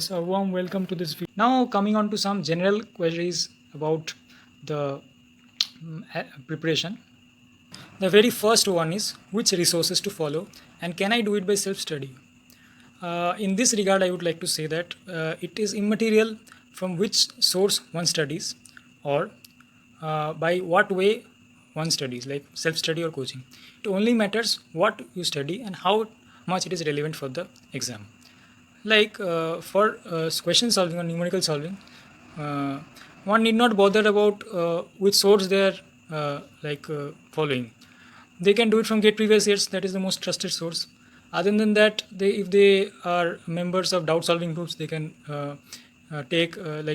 viewers, a warm welcome to this video. Now coming on to some general queries about the preparation. The very first one is which resources to follow and can I do it by self-study? In this regard, I would like to say that it is immaterial from which source one studies or by what way one studies, like self-study or coaching. It only matters what you study and how much it is relevant for the exam. Like for question solving or numerical solving, one need not bother about which source they are following. They can do it from Gate Previous Years, that is the most trusted source. Other than that, if they are members of doubt solving groups, they can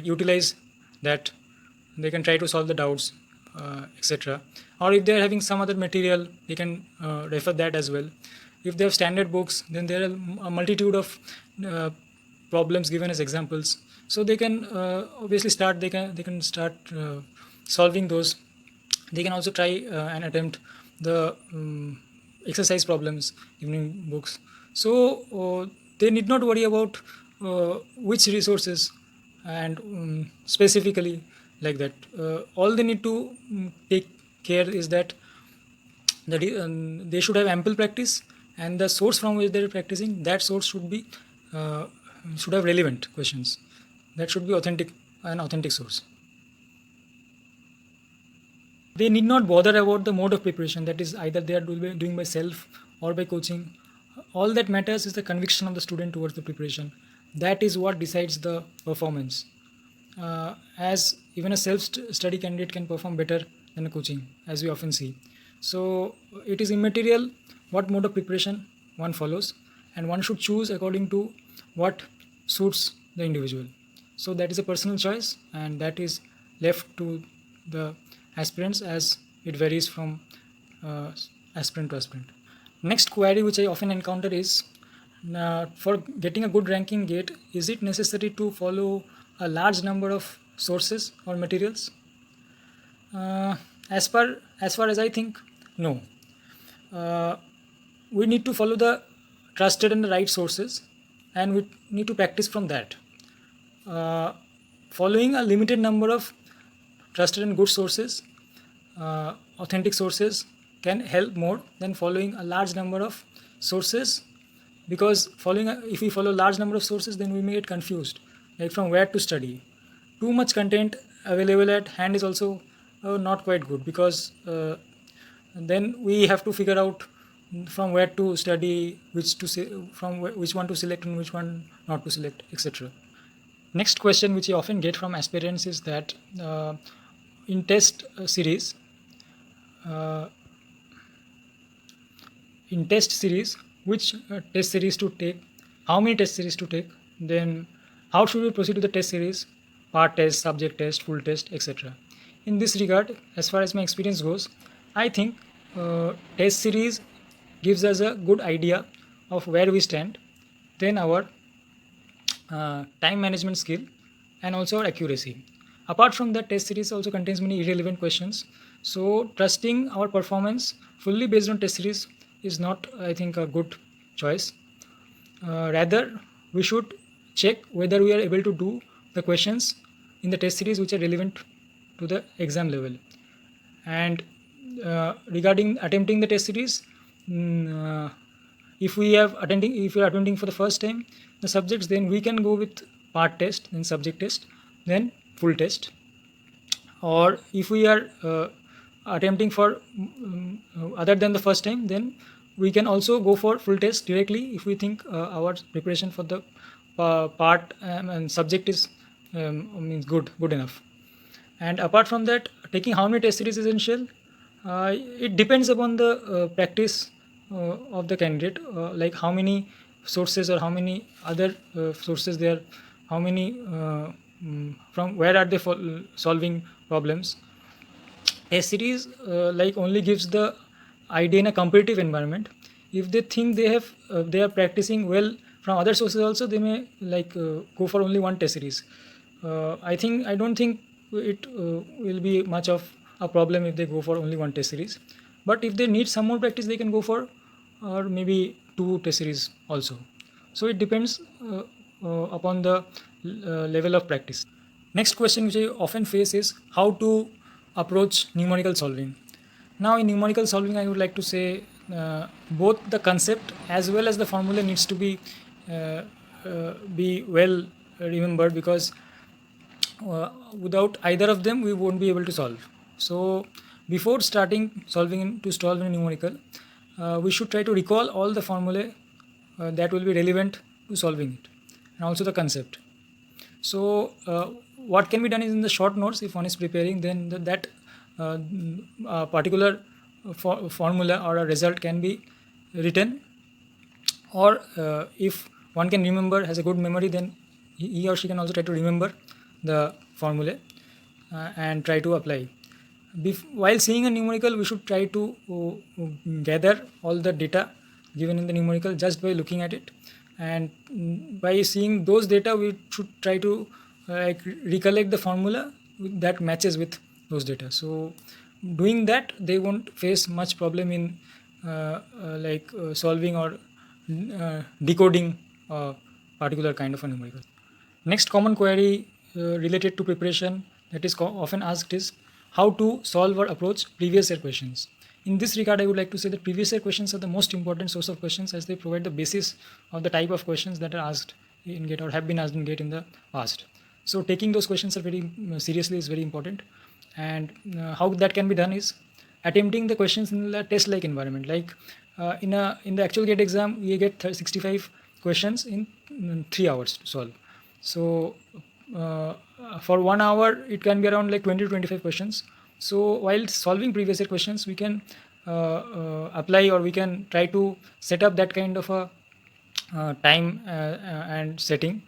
utilize that. They can try to solve the doubts, etc. Or if they are having some other material, they can refer that as well. If they have standard books, then there are a multitude of problems given as examples. So they can obviously start. They can start solving those. They can also try and attempt the exercise problems in books. So they need not worry about which resources and specifically like that. All they need to take care is that they should have ample practice, and the source from which they are practicing, that source should have relevant questions. That should be an authentic source. They need not bother about the mode of preparation, that is either they are doing by self or by coaching. All that matters is the conviction of the student towards the preparation. That is what decides the performance. As even a self-study candidate can perform better than a coaching, as we often see. So it is immaterial what mode of preparation one follows, and one should choose according to what suits the individual. So that is a personal choice, and that is left to the aspirants as it varies from aspirant to aspirant. Next query which I often encounter is, for getting a good ranking gate, is it necessary to follow a large number of sources or materials? As far as I think, no. We need to follow the trusted and the right sources, and we need to practice from that. Following a limited number of trusted and good sources, authentic sources, can help more than following a large number of sources, because if we follow a large number of sources, then we may get confused, like from where to study. Too much content available at hand is also not quite good, because then we have to figure out from where to study, which one to select and which one not to select, etc. Next question which I often get from aspirants is that in test series, which test series to take, how many test series to take, then how should we proceed to the test series, part test, subject test, full test, etc. In this regard, as far as my experience goes, I think test series gives us a good idea of where we stand, then our time management skill, and also our accuracy. Apart from that, test series also contains many irrelevant questions. So trusting our performance fully based on test series is not, I think, a good choice. Rather, we should check whether we are able to do the questions in the test series which are relevant to the exam level. And regarding attempting the test series, if we are attending for the first time the subjects, then we can go with part test, then subject test, then full test. Or if we are attempting for other than the first time, then we can also go for full test directly if we think our preparation for the part and subject is means good enough. And apart from that, taking how many test series is essential. It depends upon the practice of the candidate, like how many sources or how many other sources there, how many from where are they solving problems. Test series only gives the idea in a competitive environment. If they think they are practicing well from other sources also, they may go for only one test series. I don't think it will be much of a problem if they go for only one test series. But if they need some more practice, they can go for or maybe two test series also. So it depends upon the level of practice. Next question which I often face is how to approach numerical solving. Now in numerical solving I would like to say both the concept as well as the formula needs to be well remembered, because without either of them we won't be able to solve. So before starting to solve a numerical, we should try to recall all the formulae that will be relevant to solving it, and also the concept. So what can be done is, in the short notes, if one is preparing, then that particular formula or a result can be written, or if one can remember, has a good memory, then he or she can also try to remember the formula and try to apply. While seeing a numerical, we should try to gather all the data given in the numerical just by looking at it, and by seeing those data we should try to recollect the formula that matches with those data. So doing that, they won't face much problem in solving or decoding a particular kind of a numerical. Next common query related to preparation that is often asked is how to solve or approach previous year questions. In this regard, I would like to say that previous year questions are the most important source of questions, as they provide the basis of the type of questions that are asked in GATE or have been asked in GATE in the past. So taking those questions are very seriously is very important. And how that can be done is attempting the questions in a test-like environment. Like in the actual GATE exam, we get 65 questions in 3 hours to solve. So for 1 hour, it can be around like 20 to 25 questions. So while solving previous year questions, we can apply, or we can try to set up that kind of a time and setting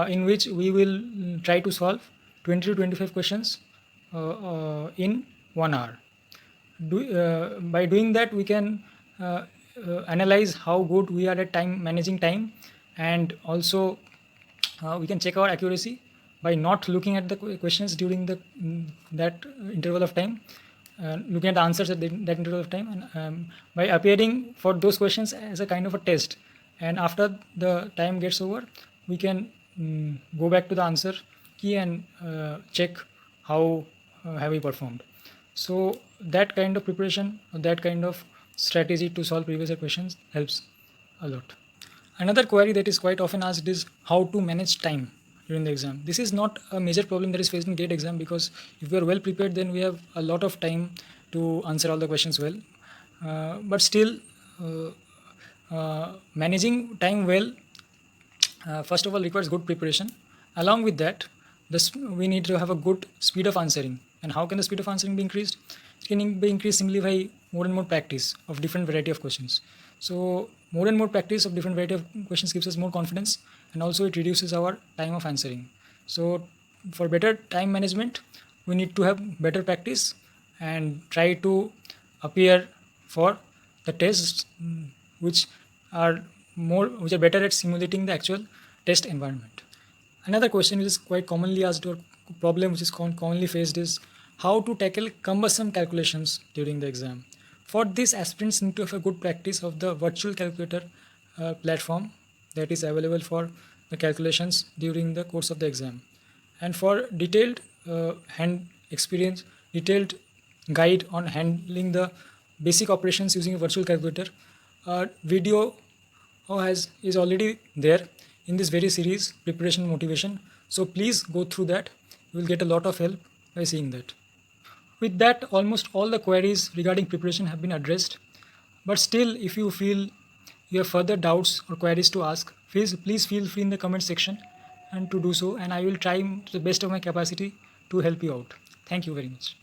in which we will try to solve 20 to 25 questions in 1 hour. By doing that, we can analyze how good we are at managing time, and also we can check our accuracy by not looking at the questions during that interval of time, looking at the answers at that interval of time, and by appearing for those questions as a kind of a test. And after the time gets over, we can go back to the answer key and check how have we performed. So that kind of preparation, or that kind of strategy to solve previous year questions helps a lot. Another query that is quite often asked is how to manage time during the exam. This is not a major problem that is faced in GATE exam, because if we are well prepared, then we have a lot of time to answer all the questions well. But still, managing time well, first of all, requires good preparation. Along with that, we need to have a good speed of answering. And how can the speed of answering be increased? It can be increased simply by more and more practice of different variety of questions. So more and more practice of different variety of questions gives us more confidence, and also it reduces our time of answering. So for better time management, we need to have better practice and try to appear for the tests which are better at simulating the actual test environment. Another question which is quite commonly asked, or problem which is commonly faced, is how to tackle cumbersome calculations during the exam. For this, aspirants need to have a good practice of the virtual calculator platform that is available for the calculations during the course of the exam. And for detailed detailed guide on handling the basic operations using a virtual calculator, video is already there in this very series, Preparation Motivation. So please go through that. You will get a lot of help by seeing that. With that, almost all the queries regarding preparation have been addressed. But still, if you feel you have further doubts or queries to ask, please feel free in the comment section and to do so, and I will try to the best of my capacity to help you out. Thank you very much.